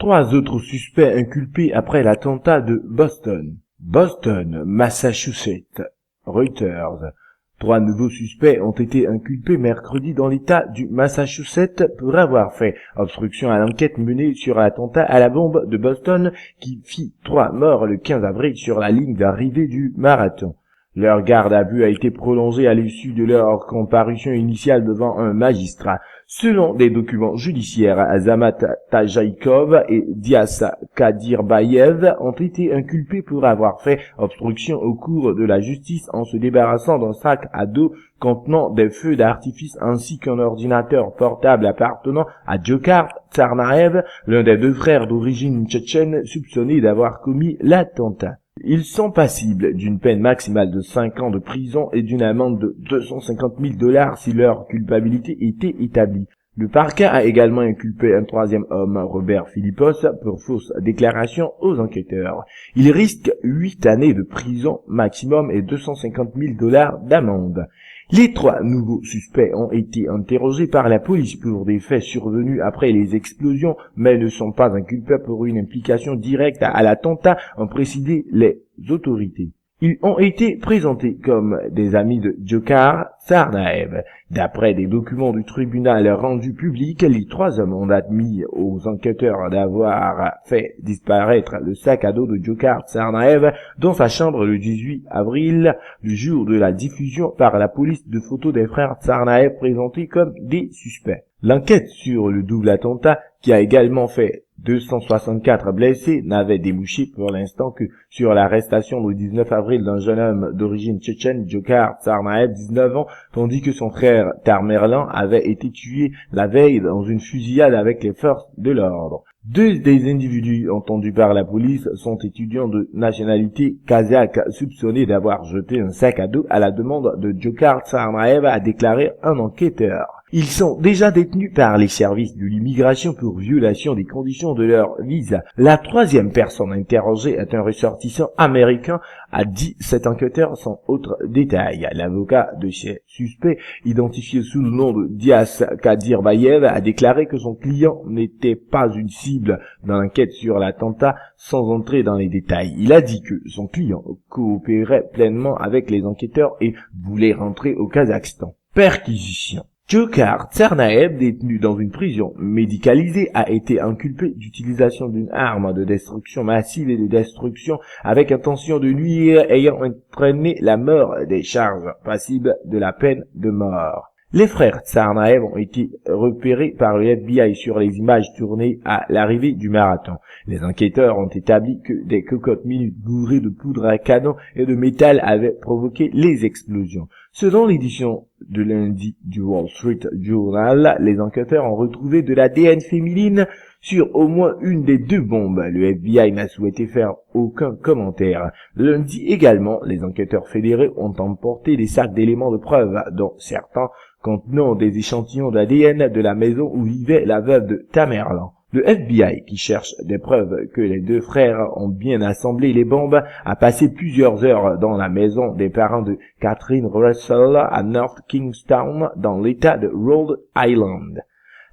3 autres suspects inculpés après l'attentat de Boston. Boston, Massachusetts. Reuters. 3 nouveaux suspects ont été inculpés mercredi dans l'État du Massachusetts pour avoir fait obstruction à l'enquête menée sur l'attentat à la bombe de Boston qui fit 3 morts le 15 avril sur la ligne d'arrivée du marathon. Leur garde à vue a été prolongée à l'issue de leur comparution initiale devant un magistrat. Selon des documents judiciaires, Azamat Tajaïkov et Dias Kadirbayev ont été inculpés pour avoir fait obstruction au cours de la justice en se débarrassant d'un sac à dos contenant des feux d'artifice ainsi qu'un ordinateur portable appartenant à Dzhokhar Tsarnaev, l'un des 2 frères d'origine tchétchène soupçonnés d'avoir commis l'attentat. Ils sont passibles d'une peine maximale de 5 ans de prison et d'une amende de 250 000 $ si leur culpabilité était établie. Le parquet a également inculpé un 3e homme, Robert Philippos, pour fausse déclaration aux enquêteurs. Il risque 8 années de prison maximum et 250 000 $ d'amende. Les 3 nouveaux suspects ont été interrogés par la police pour des faits survenus après les explosions, mais ne sont pas inculpés pour une implication directe à l'attentat, ont précisé les autorités. Ils ont été présentés comme des amis de Dzhokhar Tsarnaev. D'après des documents du tribunal rendus publics, les 3 hommes ont admis aux enquêteurs d'avoir fait disparaître le sac à dos de Dzhokhar Tsarnaev dans sa chambre le 18 avril, le jour de la diffusion par la police de photos des frères Tsarnaev présentés comme des suspects. L'enquête sur le double attentat, qui a également fait 264 blessés, n'avait débouché pour l'instant que sur l'arrestation le 19 avril d'un jeune homme d'origine tchétchène, Dzhokhar Tsarnaev, 19 ans, tandis que son frère Tamerlan avait été tué la veille dans une fusillade avec les forces de l'ordre. 2 des individus entendus par la police sont étudiants de nationalité kazakh soupçonnés d'avoir jeté un sac à dos à la demande de Dzhokhar Tsarnaev, a déclaré un enquêteur. Ils sont déjà détenus par les services de l'immigration pour violation des conditions de leur visa. La 3e personne interrogée est un ressortissant américain, a dit cet enquêteur sans autre détail. L'avocat de ces suspects, identifié sous le nom de Dias Kadirbayev, a déclaré que son client n'était pas une cible dans l'enquête sur l'attentat sans entrer dans les détails. Il a dit que son client coopérait pleinement avec les enquêteurs et voulait rentrer au Kazakhstan. Perquisition. Dzhokhar Tsarnaev, détenu dans une prison médicalisée, a été inculpé d'utilisation d'une arme de destruction massive et de destruction avec intention de nuire ayant entraîné la mort, des charges passibles de la peine de mort. Les frères Tsarnaev ont été repérés par le FBI sur les images tournées à l'arrivée du marathon. Les enquêteurs ont établi que des cocottes minutes bourrées de poudre à canon et de métal avaient provoqué les explosions. Selon l'édition de lundi du Wall Street Journal, les enquêteurs ont retrouvé de l'ADN féminine sur au moins une des 2 bombes. Le FBI n'a souhaité faire aucun commentaire. Lundi également, les enquêteurs fédérés ont emporté des sacs d'éléments de preuve, dont certains contenant des échantillons d'ADN de la maison où vivait la veuve de Tamerlan. Le FBI, qui cherche des preuves que les 2 frères ont bien assemblé les bombes, a passé plusieurs heures dans la maison des parents de Catherine Russell à North Kingstown, dans l'État de Rhode Island.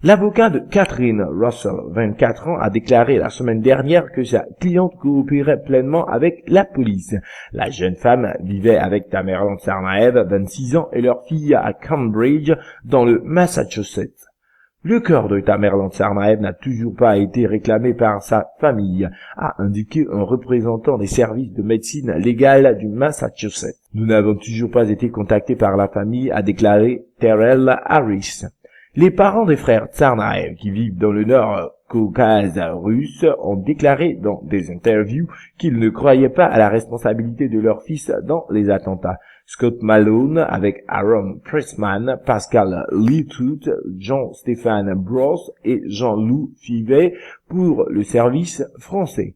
L'avocat de Catherine Russell, 24 ans, a déclaré la semaine dernière que sa cliente coopérait pleinement avec la police. La jeune femme vivait avec Tamerlan Tsarnaev, 26 ans, et leur fille à Cambridge, dans le Massachusetts. Le corps de Tamerlan Tsarnaev n'a toujours pas été réclamé par sa famille, a indiqué un représentant des services de médecine légale du Massachusetts. Nous n'avons toujours pas été contactés par la famille, a déclaré Terrell Harris. Les parents des frères Tsarnaev, qui vivent dans le Nord-Caucase russe, ont déclaré dans des interviews qu'ils ne croyaient pas à la responsabilité de leur fils dans les attentats. Scott Malone avec Aaron Pressman, Pascal Litout, Jean-Stéphane Bros et Jean-Loup Fivet pour le service français.